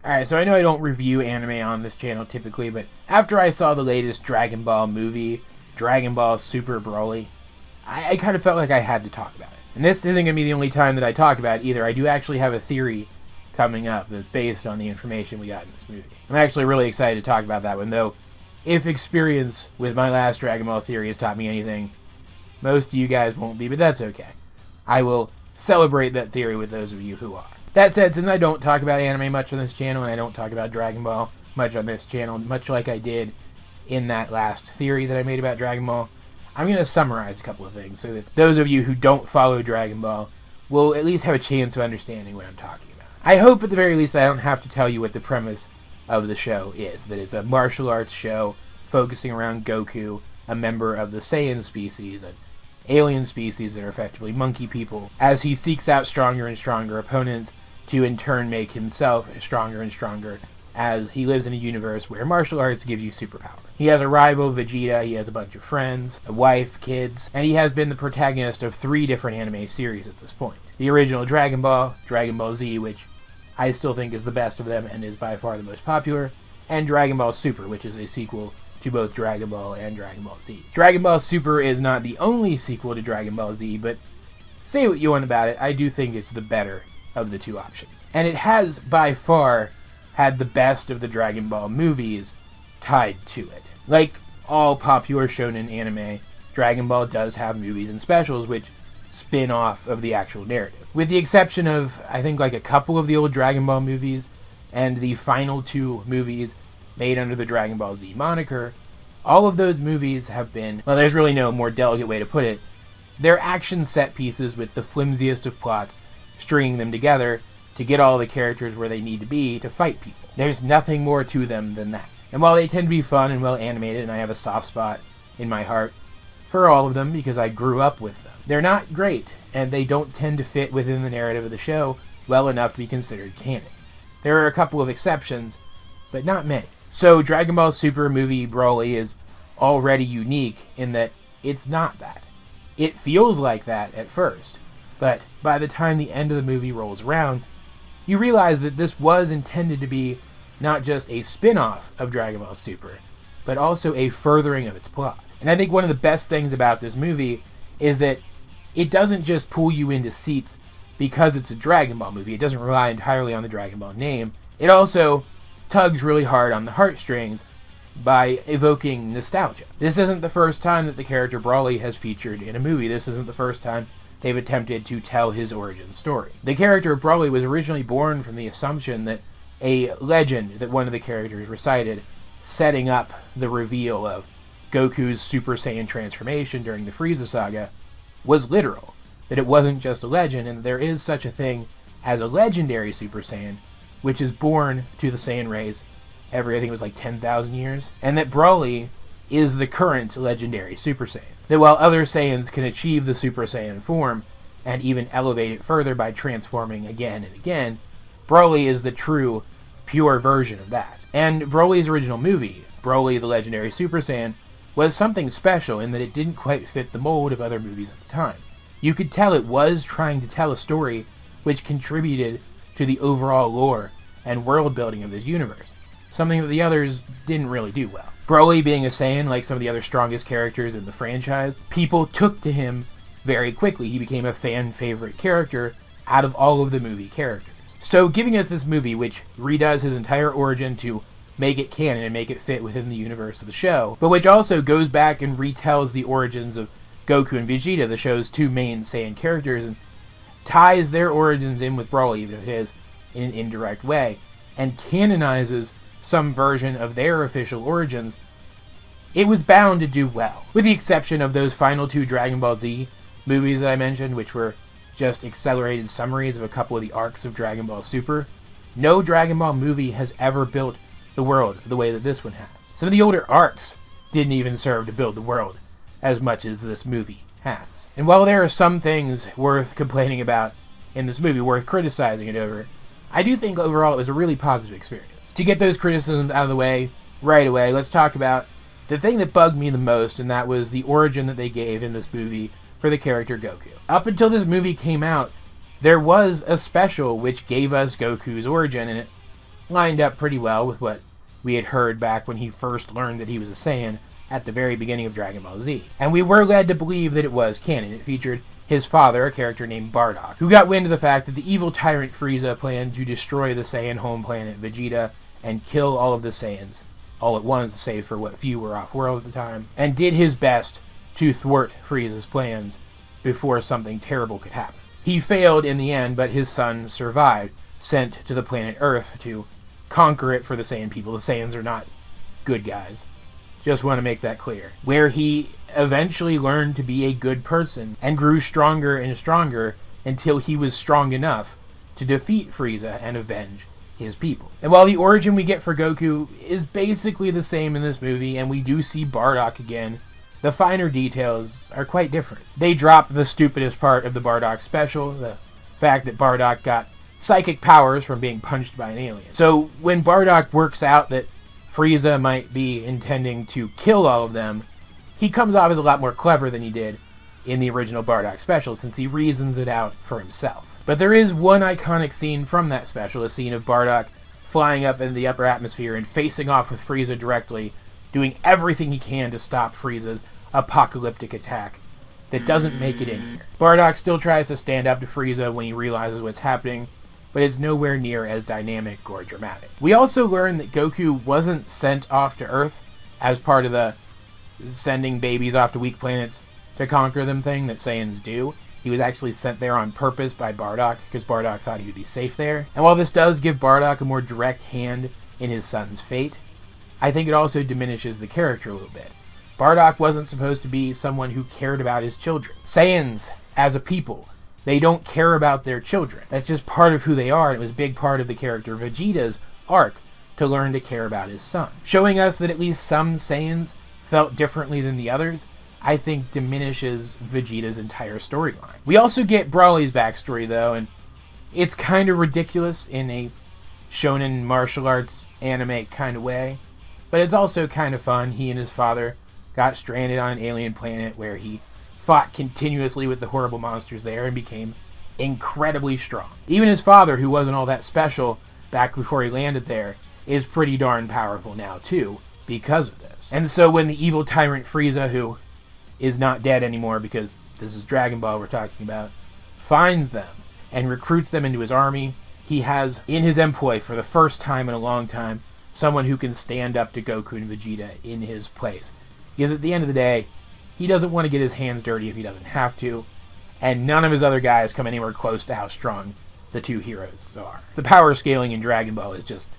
Alright, so I know I don't review anime on this channel typically, but after I saw the latest Dragon Ball movie, Dragon Ball Super Broly, I kind of felt like I had to talk about it. And this isn't going to be the only time that I talk about it either. I do actually have a theory coming up that's based on the information we got in this movie. I'm actually really excited to talk about that one, though if experience with my last Dragon Ball theory has taught me anything, most of you guys won't be, but that's okay. I will celebrate that theory with those of you who are. That said, since I don't talk about anime much on this channel, and I don't talk about Dragon Ball much on this channel, much like I did in that last theory that I made about Dragon Ball, I'm going to summarize a couple of things so that those of you who don't follow Dragon Ball will at least have a chance of understanding what I'm talking about. I hope at the very least that I don't have to tell you what the premise of the show is, that it's a martial arts show focusing around Goku, a member of the Saiyan species, an alien species that are effectively monkey people, as he seeks out stronger and stronger opponents to in turn make himself stronger and stronger as he lives in a universe where martial arts give you superpower. He has a rival, Vegeta, he has a bunch of friends, a wife, kids, and he has been the protagonist of 3 different anime series at this point. The original Dragon Ball, Dragon Ball Z, which I still think is the best of them and is by far the most popular, and Dragon Ball Super, which is a sequel to both Dragon Ball and Dragon Ball Z. Dragon Ball Super is not the only sequel to Dragon Ball Z, but say what you want about it, I do think it's the better of the 2 options. And it has, by far, had the best of the Dragon Ball movies tied to it. Like all popular shonen anime, Dragon Ball does have movies and specials which spin off of the actual narrative. With the exception of, I think, like a couple of the old Dragon Ball movies, and the final 2 movies made under the Dragon Ball Z moniker, all of those movies have been, well, there's really no more delicate way to put it, they're action set pieces with the flimsiest of plots stringing them together to get all the characters where they need to be to fight people. There's nothing more to them than that. And while they tend to be fun and well animated, and I have a soft spot in my heart for all of them because I grew up with them, they're not great, and they don't tend to fit within the narrative of the show well enough to be considered canon. There are a couple of exceptions, but not many. So Dragon Ball Super movie Broly is already unique in that it's not that. It feels like that at first, but by the time the end of the movie rolls around, you realize that this was intended to be not just a spin-off of Dragon Ball Super, but also a furthering of its plot. And I think one of the best things about this movie is that it doesn't just pull you into seats because it's a Dragon Ball movie. It doesn't rely entirely on the Dragon Ball name. It also tugs really hard on the heartstrings by evoking nostalgia. This isn't the first time that the character Broly has featured in a movie. This isn't the first time they've attempted to tell his origin story. The character of Broly was originally born from the assumption that a legend that one of the characters recited, setting up the reveal of Goku's Super Saiyan transformation during the Frieza saga, was literal. That it wasn't just a legend, and there is such a thing as a legendary Super Saiyan, which is born to the Saiyan race every, I think it was like 10,000 years, and that Broly is the current legendary Super Saiyan. That while other Saiyans can achieve the Super Saiyan form, and even elevate it further by transforming again and again, Broly is the true, pure version of that. And Broly's original movie, Broly the Legendary Super Saiyan, was something special in that it didn't quite fit the mold of other movies at the time. You could tell it was trying to tell a story which contributed to the overall lore and world building of this universe, something that the others didn't really do well. Broly being a Saiyan, like some of the other strongest characters in the franchise, people took to him very quickly. He became a fan favorite character out of all of the movie characters. So giving us this movie, which redoes his entire origin to make it canon and make it fit within the universe of the show, but which also goes back and retells the origins of Goku and Vegeta, the show's 2 main Saiyan characters, and ties their origins in with Broly, even if it is in an indirect way, and canonizes some version of their official origins, it was bound to do well. With the exception of those final 2 Dragon Ball Z movies that I mentioned, which were just accelerated summaries of a couple of the arcs of Dragon Ball Super, no Dragon Ball movie has ever built the world the way that this one has. Some of the older arcs didn't even serve to build the world as much as this movie has. And while there are some things worth complaining about in this movie, worth criticizing it over, I do think overall it was a really positive experience. To get those criticisms out of the way right away, let's talk about the thing that bugged me the most, and that was the origin that they gave in this movie for the character Goku. Up until this movie came out, there was a special which gave us Goku's origin, and it lined up pretty well with what we had heard back when he first learned that he was a Saiyan at the very beginning of Dragon Ball Z. And we were led to believe that it was canon. It featured his father, a character named Bardock, who got wind of the fact that the evil tyrant Frieza planned to destroy the Saiyan home planet Vegeta and kill all of the Saiyans all at once, save for what few were off-world at the time, and did his best to thwart Frieza's plans before something terrible could happen. He failed in the end, but his son survived, sent to the planet Earth to conquer it for the Saiyan people. The Saiyans are not good guys. Just want to make that clear. Where he eventually learned to be a good person and grew stronger and stronger until he was strong enough to defeat Frieza and avenge his people. And while the origin we get for Goku is basically the same in this movie, and we do see Bardock again, the finer details are quite different. They drop the stupidest part of the Bardock special, the fact that Bardock got psychic powers from being punched by an alien. So when Bardock works out that Frieza might be intending to kill all of them, he comes off as a lot more clever than he did in the original Bardock special, since he reasons it out for himself. But there is one iconic scene from that special, a scene of Bardock flying up in the upper atmosphere and facing off with Frieza directly, doing everything he can to stop Frieza's apocalyptic attack that doesn't make it in here. Bardock still tries to stand up to Frieza when he realizes what's happening, but it's nowhere near as dynamic or dramatic. We also learn that Goku wasn't sent off to Earth as part of the sending babies off to weak planets to conquer them thing that Saiyans do. He was actually sent there on purpose by Bardock, because Bardock thought he would be safe there. And while this does give Bardock a more direct hand in his son's fate, I think it also diminishes the character a little bit. Bardock wasn't supposed to be someone who cared about his children. Saiyans, as a people, they don't care about their children. That's just part of who they are, and it was a big part of the character Vegeta's arc to learn to care about his son. Showing us that at least some Saiyans felt differently than the others, I think diminishes Vegeta's entire storyline. We also get Broly's backstory, though, and it's kind of ridiculous in a shonen martial arts anime kind of way, but it's also kind of fun. He and his father got stranded on an alien planet where he fought continuously with the horrible monsters there and became incredibly strong. Even his father, who wasn't all that special back before he landed there, is pretty darn powerful now, too, because of this. And so when the evil tyrant Frieza, who is not dead anymore because this is Dragon Ball we're talking about, finds them and recruits them into his army, he has in his employ, for the first time in a long time, someone who can stand up to Goku and Vegeta in his place. Because at the end of the day, he doesn't want to get his hands dirty if he doesn't have to, and none of his other guys come anywhere close to how strong the two heroes are. The power scaling in Dragon Ball is just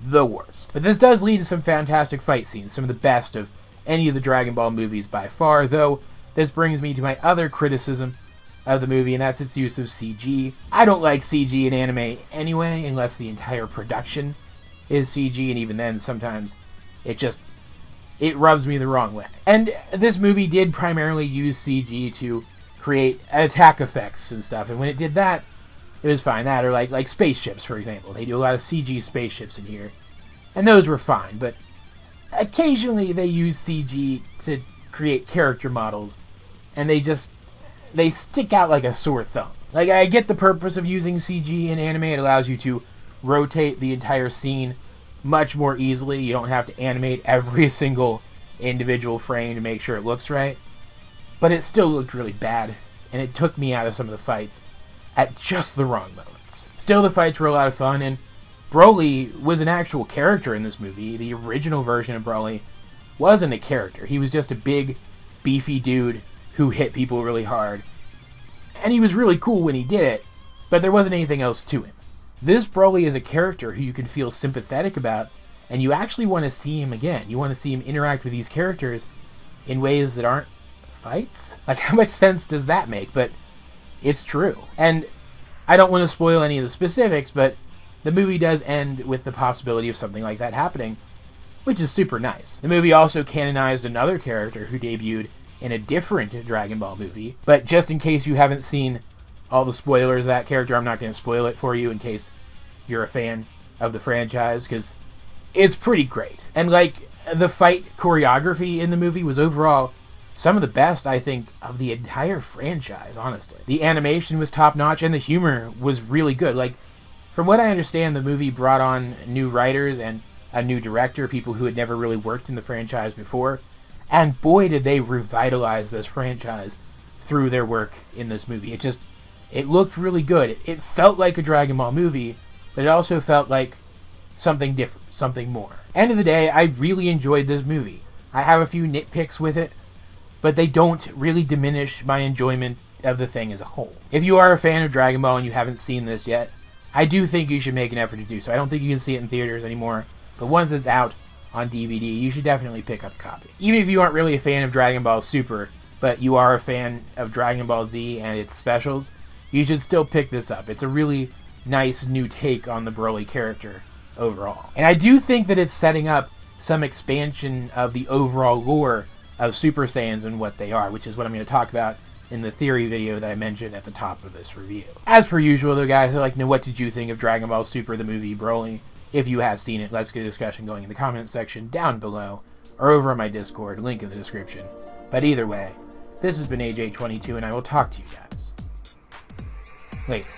the worst. But this does lead to some fantastic fight scenes, some of the best of any of the Dragon Ball movies by far, though this brings me to my other criticism of the movie, and that's its use of CG. I don't like CG in anime anyway, unless the entire production is CG, and even then, sometimes it rubs me the wrong way. And this movie did primarily use CG to create attack effects and stuff, and when it did that, it was fine. That, or like spaceships, for example. They do a lot of CG spaceships in here, and those were fine, but occasionally they use CG to create character models, and they stick out like a sore thumb. Like, I get the purpose of using CG in anime. It allows you to rotate the entire scene much more easily. You don't have to animate every single individual frame to make sure it looks right. But it still looked really bad, and it took me out of some of the fights at just the wrong moments. Still, the fights were a lot of fun, and Broly was an actual character in this movie. The original version of Broly wasn't a character. He was just a big, beefy dude who hit people really hard. And he was really cool when he did it, but there wasn't anything else to him. This Broly is a character who you can feel sympathetic about, and you actually want to see him again. You want to see him interact with these characters in ways that aren't fights? Like, how much sense does that make? But it's true. And I don't want to spoil any of the specifics, but the movie does end with the possibility of something like that happening, which is super nice. The movie also canonized another character who debuted in a different Dragon Ball movie, but just in case you haven't seen all the spoilers of that character, I'm not going to spoil it for you in case you're a fan of the franchise, because it's pretty great. And like, the fight choreography in the movie was overall some of the best, I think, of the entire franchise, honestly. The animation was top-notch, and the humor was really good. Like, From what I understand, the movie brought on new writers and a new director, people who had never really worked in the franchise before, and boy did they revitalize this franchise through their work in this movie. It looked really good. It felt like a Dragon Ball movie, but it also felt like something different, something more. End of the day, I really enjoyed this movie. I have a few nitpicks with it, but they don't really diminish my enjoyment of the thing as a whole. If you are a fan of Dragon Ball and you haven't seen this yet, I do think you should make an effort to do so. I don't think you can see it in theaters anymore, but once it's out on DVD, you should definitely pick up a copy. Even if you aren't really a fan of Dragon Ball Super, but you are a fan of Dragon Ball Z and its specials, you should still pick this up. It's a really nice new take on the Broly character overall. And I do think that it's setting up some expansion of the overall lore of Super Saiyans and what they are, which is what I'm going to talk about in the theory video that I mentioned at the top of this review. As per usual though, guys, I'd like to know, what did you think of Dragon Ball Super, the movie Broly? If you have seen it, let's get a discussion going in the comment section down below, or over on my Discord, link in the description. But either way, this has been AJ22, and I will talk to you guys later.